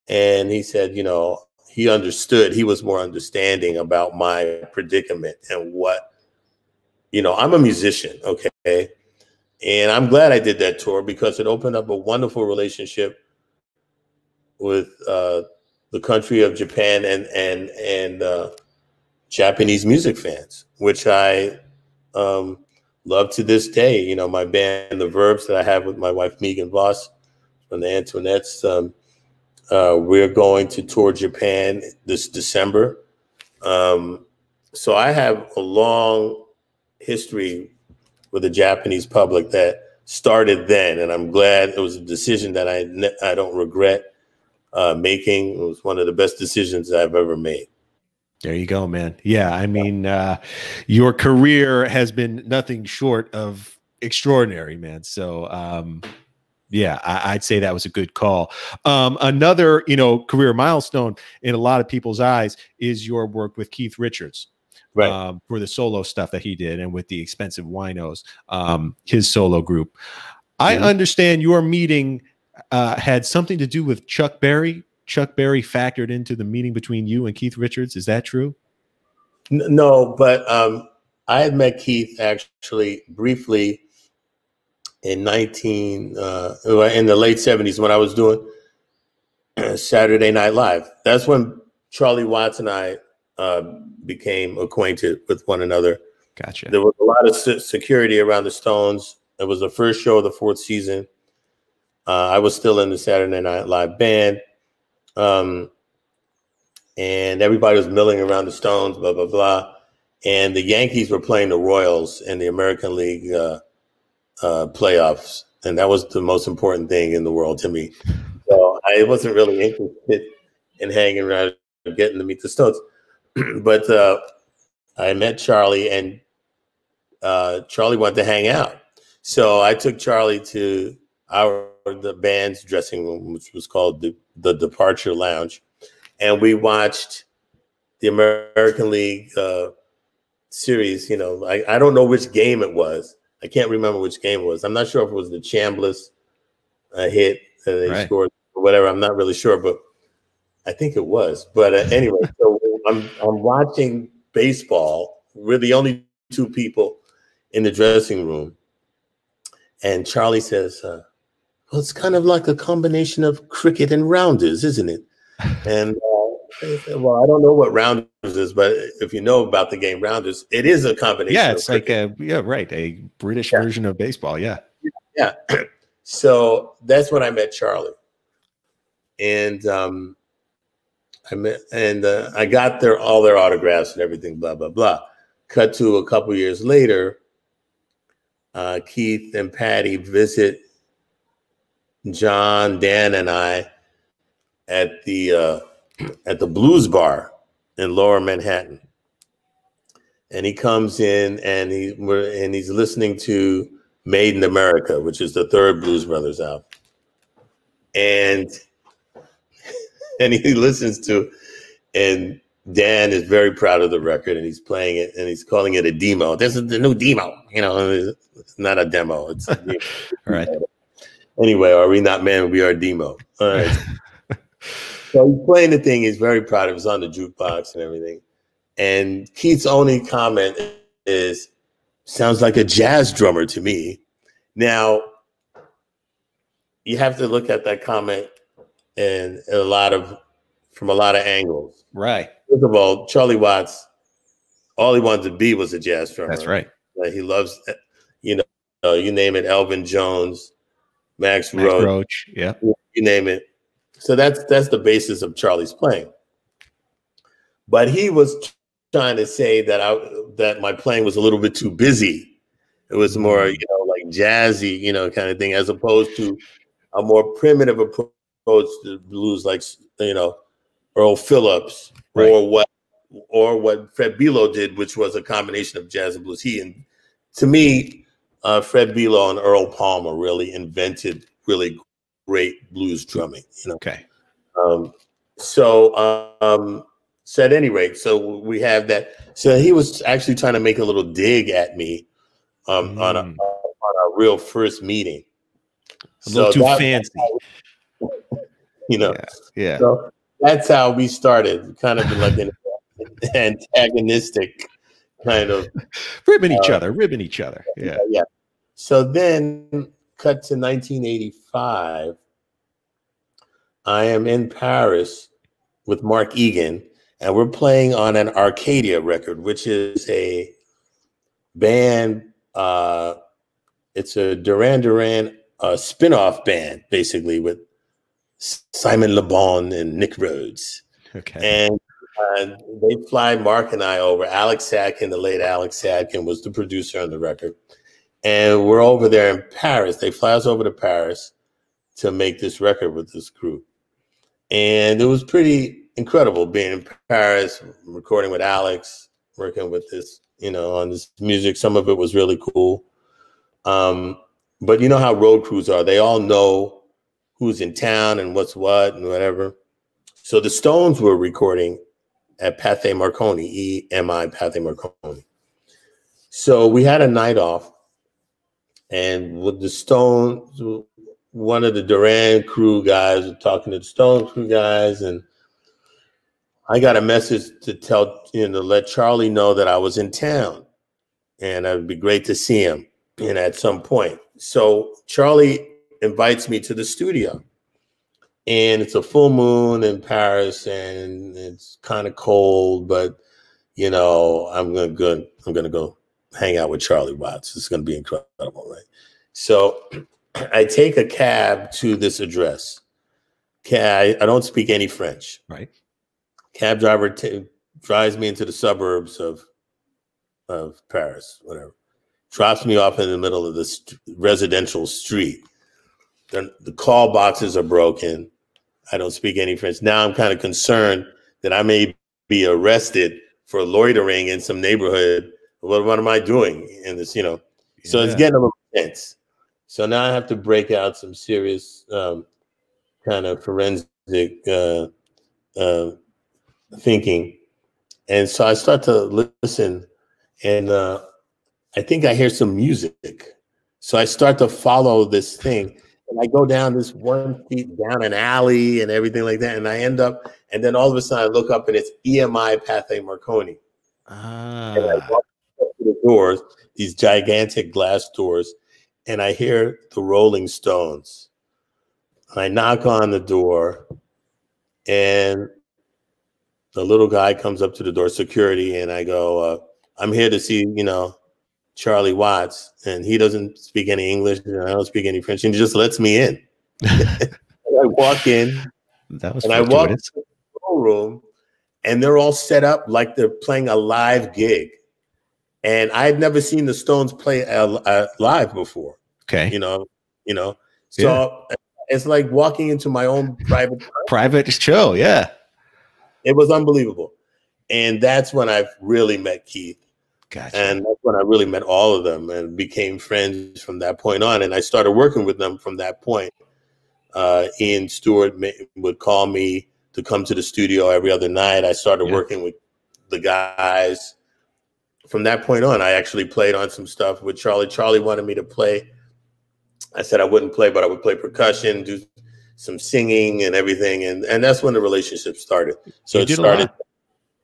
And he said, you know, he understood. He was more understanding about my predicament and what, you know, I'm a musician, okay? And I'm glad I did that tour because it opened up a wonderful relationship with the country of Japan and Japanese music fans, which I love to this day. You know, my band, The Verbs, that I have with my wife, Megan Voss, from the Antoinettes, we're going to tour Japan this December. So I have a long history with the Japanese public that started then, and I'm glad it was a decision that I don't regret making. It was one of the best decisions I've ever made. There you go, man. Yeah, I mean, your career has been nothing short of extraordinary, man. So, yeah, I'd say that was a good call. Another, you know, career milestone in a lot of people's eyes is your work with Keith Richards. Right. For the solo stuff that he did and with the X-Pensive Winos, his solo group. I understand your meeting had something to do with Chuck Berry. Chuck Berry factored into the meeting between you and Keith Richards. Is that true? No, but I had met Keith actually briefly in in the late 70s when I was doing Saturday Night Live. That's when Charlie Watts and I became acquainted with one another. Gotcha. There was a lot of security around the Stones. It was the first show of the 4th season. I was still in the Saturday Night Live band. And everybody was milling around the Stones, blah, blah, blah. And the Yankees were playing the Royals in the American League playoffs. And that was the most important thing in the world to me. So I wasn't really interested in hanging around and getting to meet the Stones. But I met Charlie, and Charlie wanted to hang out. So I took Charlie to the band's dressing room, which was called the Departure Lounge. And we watched the American League series. You know, I don't know which game it was. I can't remember which game it was. I'm not sure if it was the Chambliss hit and they scored or whatever. I'm not really sure, but I think it was. But anyway, so I'm watching baseball. We're the only two people in the dressing room, and Charlie says, "Well, it's kind of like a combination of cricket and rounders, isn't it?" And I said, well, I don't know what rounders is, but if you know about the game rounders, it is a combination. Yeah, it's like a British version of baseball. Yeah. So that's when I met Charlie, and I got all their autographs and everything. Blah blah blah. Cut to a couple years later, Keith and Patty visit John, Dan, and I at the Blues Bar in Lower Manhattan, and he comes in and he's listening to Made in America, which is the third Blues Brothers album, and he listens to, and Dan is very proud of the record, and he's playing it, and he's calling it a demo. This is the new demo, you know. It's not a demo. It's a demo. Right. Anyway, are we not men? We are demo. All right. So he's playing the thing. He's very proud of it. It's on the jukebox and everything. And Keith's only comment is, "Sounds like a jazz drummer to me." Now, you have to look at that comment from a lot of angles. Right. First of all, Charlie Watts, all he wanted to be was a jazz drummer. That's right. He loves, you name it, Elvin Jones, Max Roach, yeah, you name it. So that's the basis of Charlie's playing. But he was trying to say that my playing was a little bit too busy. It was more, like jazzy, kind of thing, as opposed to a more primitive approach to blues, like, Earl Phillips, right, or what Fred Bilo did, which was a combination of jazz and blues. To me, Fred Bilo and Earl Palmer really invented really great blues drumming. Okay. So at any rate, so we have that. So he was actually trying to make a little dig at me on our real first meeting. A little too fancy. Yeah. So that's how we started, kind of like an antagonistic kind of ribbing each other. Yeah. Yeah. So then, cut to 1985. I am in Paris with Mark Egan, and we're playing on an Arcadia record, which is a band. It's a Duran Duran spin-off band, basically, with Simon Le Bon and Nick Rhodes. Okay. And they fly Mark and I over. Alex Sadkin, the late Alex Sadkin, was the producer on the record. And we're over there in Paris. They fly us over to Paris to make this record with this crew. And it was pretty incredible being in Paris, recording with Alex, working with this, on this music. Some of it was really cool. But you know how road crews are. They all know who's in town and what's what and whatever. So the Stones were recording at Pathé Marconi, EMI Pathé Marconi. So we had a night off, and with the Stones, one of the Duran crew guys was talking to the Stone crew guys, and I got a message to let Charlie know that I was in town, and it would be great to see him, at some point. So Charlie invites me to the studio, and it's a full moon in Paris, and it's kind of cold, but I'm gonna go hang out with Charlie Watts. It's gonna be incredible, right? So I take a cab to this address. I don't speak any French. Right. Cab driver drives me into the suburbs of Paris, whatever. Drops me off in the middle of this residential street. The call boxes are broken. I don't speak any French. Now I'm kind of concerned that I may be arrested for loitering in some neighborhood. What am I doing in this, So it's getting a little tense. So now I have to break out some serious kind of forensic thinking. And so I start to listen, and I think I hear some music. So I start to follow this thing, and I go down this one street, down an alley and everything like that. And I end up, and then all of a sudden I look up and it's EMI Pathé Marconi. And I walk up to the doors, these gigantic glass doors, and I hear the Rolling Stones. I knock on the door, and the little guy comes up to the door, security, and I go, I'm here to see, Charlie Watts, and he doesn't speak any English, and I don't speak any French, and he just lets me in. I walk in, and I walk into the room, and they're all set up like they're playing a live gig. And I had never seen the Stones play live before. Okay. So it's like walking into my own private show. Yeah. It was unbelievable. And that's when I really met Keith. Gotcha. And that's when I really met all of them and became friends from that point on. And I started working with them from that point. Ian Stewart would call me to come to the studio every other night. I started working with the guys. From that point on, I actually played on some stuff with Charlie. Charlie wanted me to play. I said I wouldn't play, but I would play percussion, do some singing and everything. And that's when the relationship started. So it started.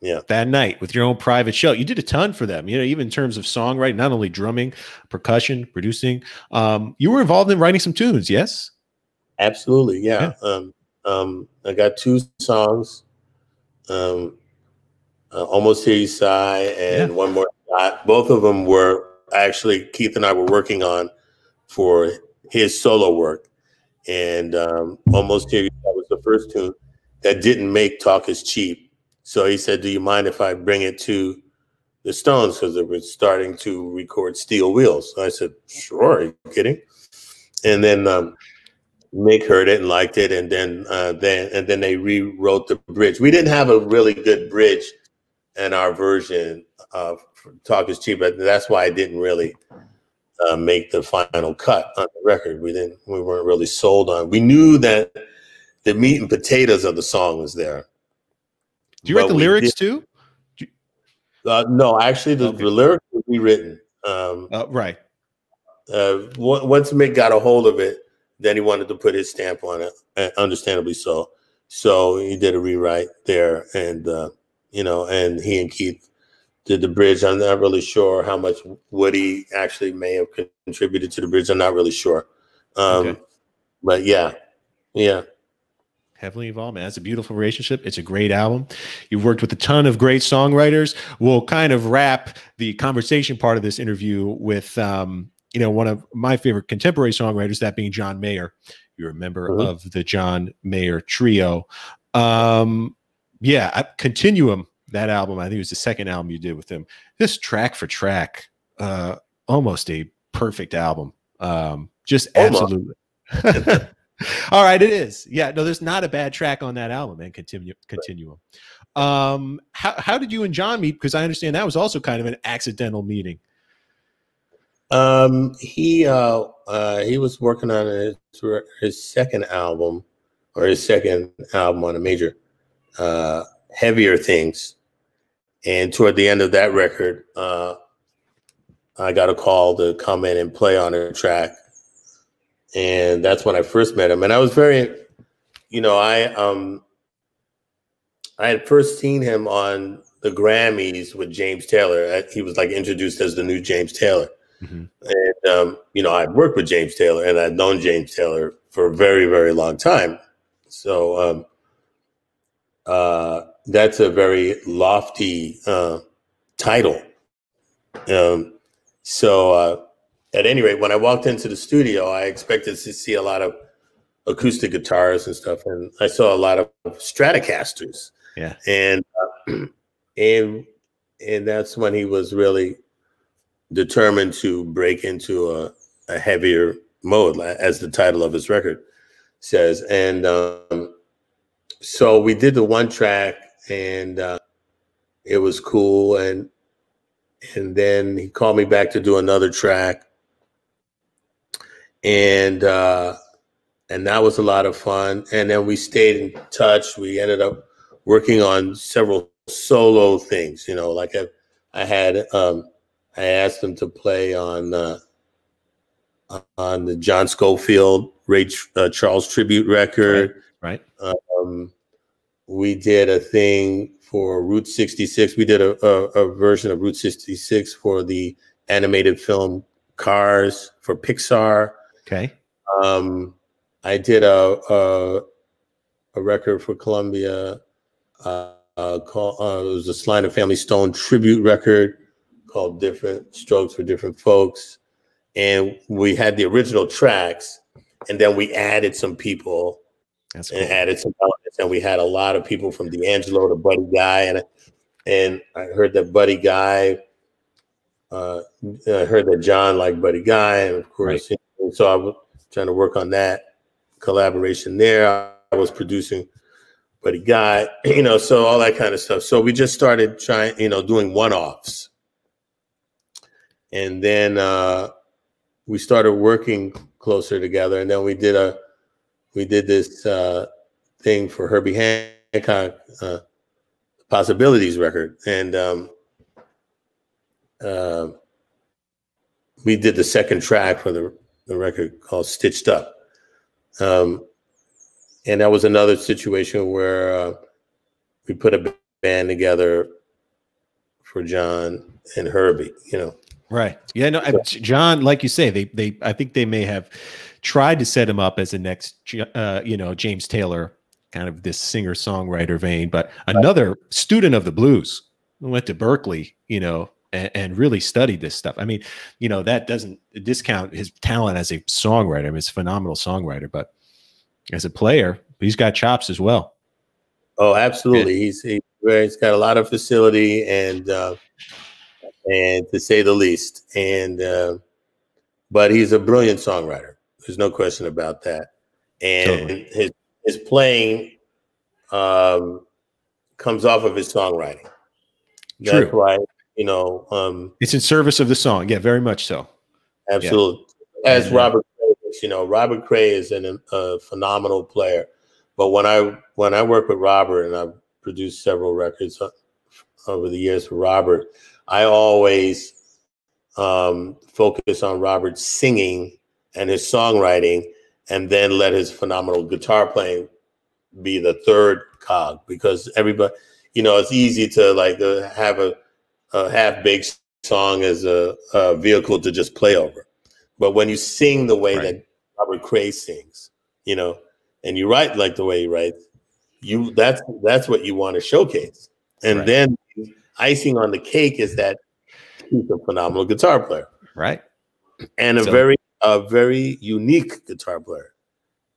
Yeah. That night with your own private show. You did a ton for them, even in terms of songwriting, not only drumming, percussion, producing. You were involved in writing some tunes, yes? Absolutely, yeah. I got 2 songs, Almost Here You Sigh and One More Shot. Both of them were actually Keith and I were working on for his solo work. And Almost Here You Sigh was the first tune that didn't make Talk Is Cheap. So he said, do you mind if I bring it to the Stones? Because they were starting to record Steel Wheels. So I said, sure, are you kidding? And then Mick heard it and liked it. And then they rewrote the bridge. We didn't have a really good bridge in our version of Talk Is Cheap, but that's why I didn't really make the final cut on the record. We weren't really sold on. We knew that the meat and potatoes of the song was there. Do you write the lyrics too? No, actually, the lyrics were rewritten. Right. Once Mick got a hold of it, then he wanted to put his stamp on it, understandably so. So he did a rewrite there, and and he and Keith did the bridge. I'm not really sure how much Woody actually may have contributed to the bridge. I'm not really sure. But yeah. Heavily involved, man. That's a beautiful relationship. It's a great album. You've worked with a ton of great songwriters. We'll kind of wrap the conversation part of this interview with, one of my favorite contemporary songwriters, that being John Mayer. You're a member of the John Mayer Trio. Continuum, that album, I think it was the second album you did with him. This track for track, almost a perfect album. Just absolutely. All right, it is. Yeah, no, there's not a bad track on that album, man. Continuum. How did you and John meet? Because I understand that was also kind of an accidental meeting. He was working on his second album, or his second album on a major, Heavier Things. And toward the end of that record, I got a call to come in and play on a track. And that's when I first met him. And I was very, I had first seen him on the Grammys with James Taylor. He was like introduced as the new James Taylor. And, I'd worked with James Taylor, and I'd known James Taylor for a very, very long time. So that's a very lofty title. At any rate, when I walked into the studio, I expected to see a lot of acoustic guitars and stuff, and I saw a lot of Stratocasters. Yeah, and that's when he was really determined to break into a heavier mode, as the title of his record says. And so we did the one track, and it was cool. And then he called me back to do another track. And that was a lot of fun. And then we stayed in touch. We ended up working on several solo things, you know, like I had I asked him to play on the John Scofield Charles tribute record. Right. We did a thing for Route 66. We did a version of Route 66 for the animated film Cars for Pixar. Okay. I did a record for Columbia called it was a Sly and the Family Stone tribute record called Different Strokes for Different Folks. And we had the original tracks, and then we added some people. That's cool. And added some elements, and we had a lot of people from D'Angelo to Buddy Guy, and I heard that Buddy Guy, I heard that John liked Buddy Guy, and of course, right. So I was trying to work on that collaboration there. I was producing Buddy Guy, you know, so all that kind of stuff. So we just started trying, you know, doing one-offs, and then we started working closer together, and then we did this thing for Herbie Hancock, Possibilities record, and we did the second track for the record called Stitched Up. And that was another situation where we put a band together for John and Herbie, you know. Right. Yeah, no, John, like you say, they I think they may have tried to set him up as the next, you know, James Taylor, kind of this singer-songwriter vein, but another student of the blues, went to Berkeley, you know, and really studied this stuff. I mean, you know, that doesn't discount his talent as a songwriter. I mean, he's a phenomenal songwriter, but as a player, he's got chops as well. Oh, absolutely. He's got a lot of facility and to say the least, and but he's a brilliant songwriter. There's no question about that. And totally. his playing comes off of his songwriting. That's True. why, you know, it's in service of the song. Yeah, very much so. Absolutely. Yeah. As Robert Cray, you know, Robert Cray is a phenomenal player. But when I work with Robert, and I've produced several records over the years for Robert, I always focus on Robert's singing and his songwriting, and then let his phenomenal guitar playing be the third cog, because everybody, you know, it's easy to like have a half-baked song as a vehicle to just play over. But when you sing the way that Robert Cray sings, you know, and you write like the way he writes, that's what you want to showcase. And then icing on the cake is that he's a phenomenal guitar player. Right. And a very unique guitar player.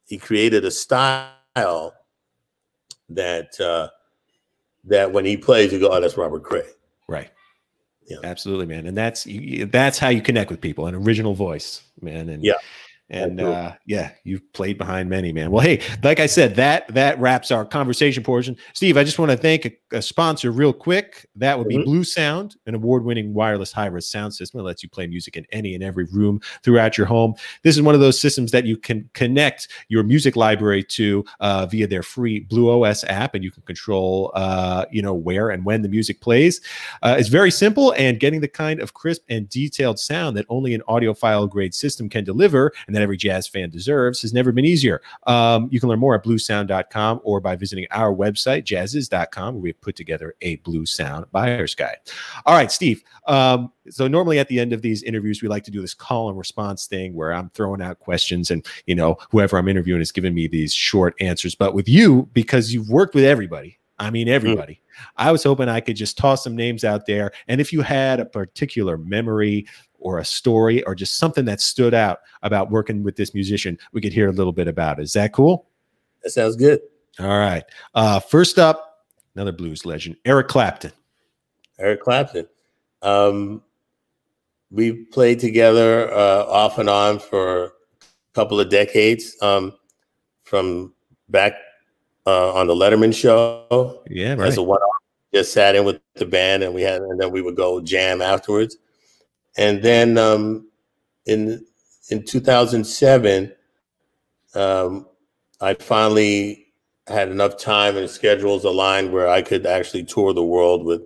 He created a style that when he plays, you go, oh, that's Robert Cray. Right. Yeah. Absolutely, man. And that's how you connect with people, an original voice, man. And yeah, you've played behind many, man. Well, hey, like I said, that wraps our conversation portion. Steve, I just want to thank a sponsor real quick. That would be Blue Sound, an award-winning wireless high-res sound system that lets you play music in any and every room throughout your home. This is one of those systems that you can connect your music library to via their free Blue OS app, and you can control you know, where and when the music plays. It's very simple, and getting the kind of crisp and detailed sound that only an audiophile grade system can deliver, and that every jazz fan deserves, has never been easier. You can learn more at bluesound.com or by visiting our website, jazziz.com, where we've put together a Blue Sound buyer's guide. All right, Steve. So normally at the end of these interviews, we like to do this call and response thing where I'm throwing out questions, and, you know, whoever I'm interviewing is giving me these short answers. But with you, because you've worked with everybody, I mean, everybody, I was hoping I could just toss some names out there. And if you had a particular memory or a story or just something that stood out about working with this musician, we could hear a little bit about it. Is that cool? That sounds good. All right. First up, another blues legend, Eric Clapton. Eric Clapton. We played together off and on for a couple of decades, from back on the Letterman show. Yeah, right. As a one-off, just sat in with the band, and then we would go jam afterwards. And then in 2007, I finally had enough time and schedules aligned where I could actually tour the world with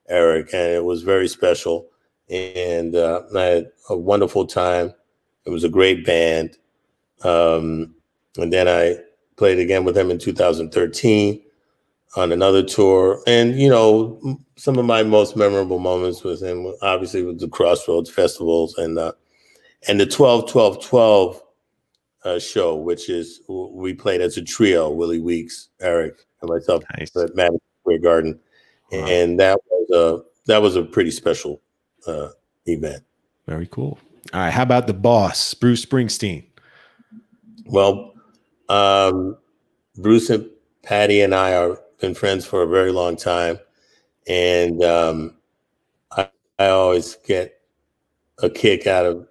Eric, and it was very special. And I had a wonderful time. It was a great band. And then I played again with him in 2013 on another tour. And, you know, some of my most memorable moments with him, obviously, with the Crossroads festivals and the 12-12-12 show, which is we played as a trio, Willie Weeks, Eric, and myself at Madison Square Garden. Wow. And that was a pretty special event. Very cool. All right. How about the boss, Bruce Springsteen? Well, Bruce and Patty and I have been friends for a very long time. And I always get a kick out of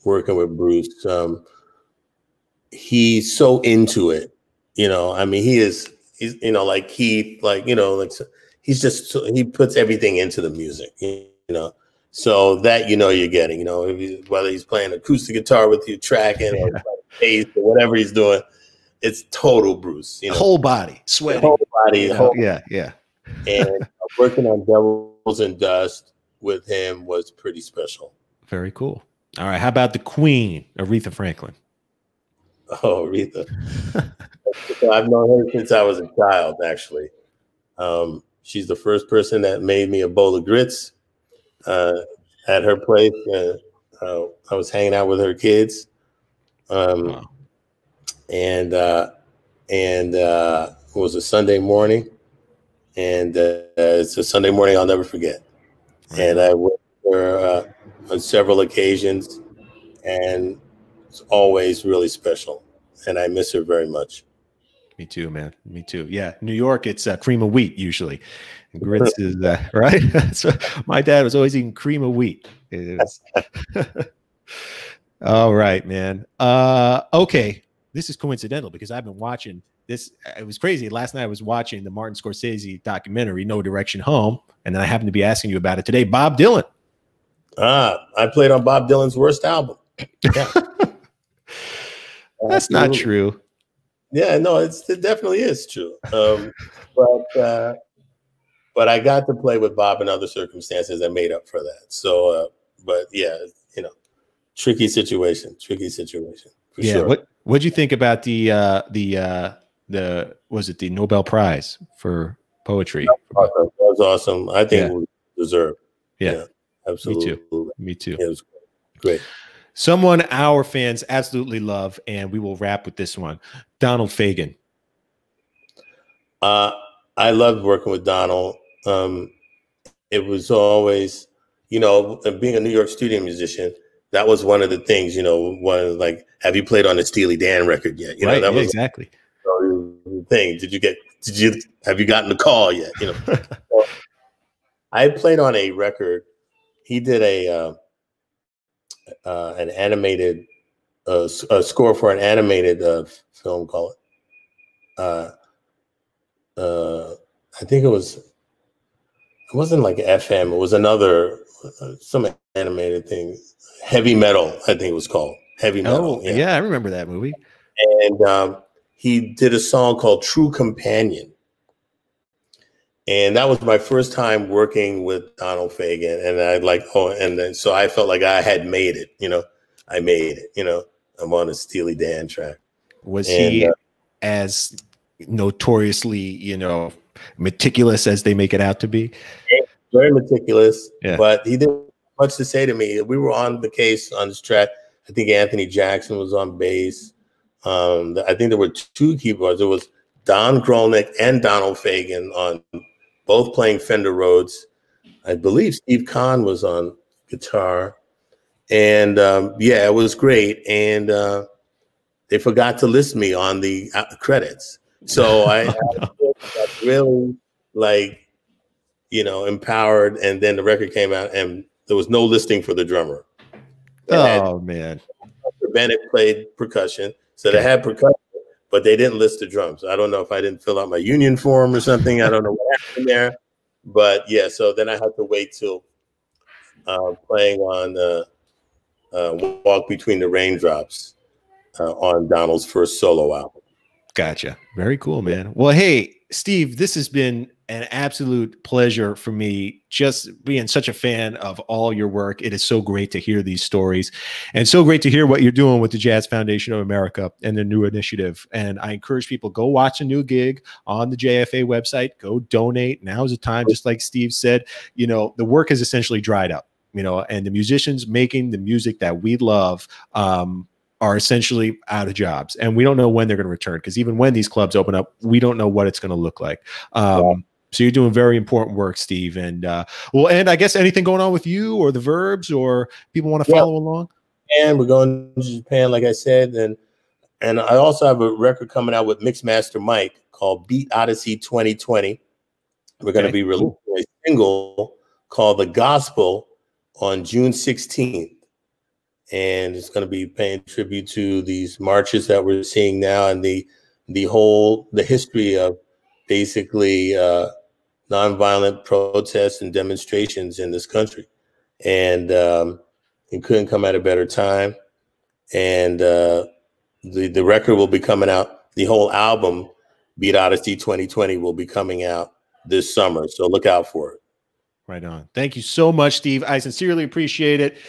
working with Bruce. He's so into it, you know. I mean, he's you know, like he puts everything into the music, you know. So that, you know, you're getting, you know, whether he's playing acoustic guitar with you, tracking or bass or whatever he's doing, it's total Bruce. You know? Whole body, sweating. Whole body. Yeah. And working on Devils and Dust with him was pretty special. Very cool. All right. How about the Queen, Aretha Franklin? Oh, Aretha. So I've known her since I was a child, actually. She's the first person that made me a bowl of grits at her place. I was hanging out with her kids. Wow. And it was a Sunday morning. And it's a Sunday morning I'll never forget. And I went with her on several occasions, and it's always really special. And I miss her very much. Me too, man. Me too. Yeah. New York, it's cream of wheat usually. And grits is right. So my dad was always eating cream of wheat. All right, man. Okay. This is coincidental because I've been watching this. It was crazy. Last night I was watching the Martin Scorsese documentary, No Direction Home. And then I happened to be asking you about it today. Bob Dylan. I played on Bob Dylan's worst album. Yeah. That's not true. Yeah, no, it definitely is true. But I got to play with Bob in other circumstances that made up for that. So, but yeah, you know, tricky situation for sure. What'd you think about the was it the Nobel Prize for poetry? That was awesome. I think it was deserved. Yeah, absolutely. Me too. Yeah, it was great. Someone our fans absolutely love, and we will wrap with this one. Donald Fagen. I loved working with Donald. It was always, you know, being a New York studio musician, that was one of the things, you know, like, have you played on the Steely Dan record yet? You know, that was exactly the thing. Have you gotten the call yet? You know, so I played on a record. He did an animated a score for an animated film called I think it wasn't like FM, it was another some animated thing, Heavy Metal, I think it was called Heavy Metal. Oh yeah, I remember that movie. And he did a song called True Companion. And that was my first time working with Donald Fagen. And so I felt like I had made it, you know, I made it, you know, I'm on a Steely Dan track. Was he as notoriously, you know, meticulous as they make it out to be? Very meticulous, but he didn't have much to say to me. We were on the case on this track. I think Anthony Jackson was on bass. I think there were two keyboards. It was Don Grolnick and Donald Fagen on both playing Fender Rhodes. I believe Steve Kahn was on guitar. And yeah, it was great. And they forgot to list me on the credits. So I really, like, you know, empowered. And then the record came out and there was no listing for the drummer. Oh, man. Bennett played percussion. So they had percussion, but they didn't list the drums. I don't know if I didn't fill out my union form or something. I don't know what happened there. But yeah, so then I had to wait till playing on Walk Between the Raindrops on Donald's first solo album. Gotcha. Very cool, man. Well, hey, Steve, this has been an absolute pleasure for me, just being such a fan of all your work. It is so great to hear these stories and so great to hear what you're doing with the Jazz Foundation of America and the new initiative. And I encourage people, go watch a new gig on the JFA website, go donate. Now's the time, just like Steve said, you know, the work has essentially dried up, you know, and the musicians making the music that we love, are essentially out of jobs, and we don't know when they're going to return, because even when these clubs open up, we don't know what it's going to look like. So you're doing very important work, Steve. And well, and I guess anything going on with you or the Verbs, or people want to follow along? And we're going to Japan, like I said, and I also have a record coming out with Mixmaster Mike called Beat Odyssey 2020. We're going to be releasing a single called The Gospel on June 16th. And it's going to be paying tribute to these marches that we're seeing now, and the history of basically nonviolent protests and demonstrations in this country. And it couldn't come at a better time. And the record will be coming out. The whole album, Beat Odyssey 2020, will be coming out this summer. So look out for it. Right on. Thank you so much, Steve. I sincerely appreciate it.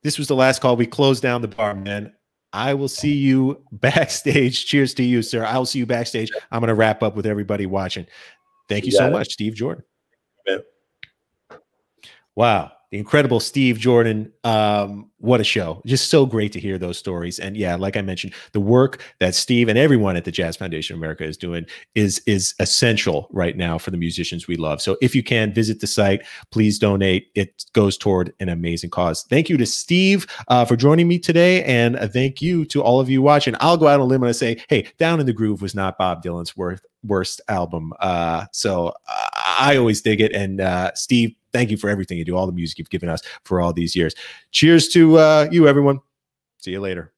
This was the last call. We closed down the bar, man. I will see you backstage. Cheers to you, sir. I will see you backstage. I'm going to wrap up with everybody watching. Thank you so much, Steve Jordan. Yeah. Wow. The incredible Steve Jordan. What a show. Just so great to hear those stories. And yeah, like I mentioned, the work that Steve and everyone at the Jazz Foundation of America is doing is essential right now for the musicians we love. So if you can, visit the site, please donate. It goes toward an amazing cause. Thank you to Steve for joining me today. And thank you to all of you watching. I'll go out on a limb and say, hey, Down in the Groove was not Bob Dylan's worst album. So I always dig it. And Steve, thank you for everything you do, all the music you've given us for all these years. Cheers to you, everyone. See you later.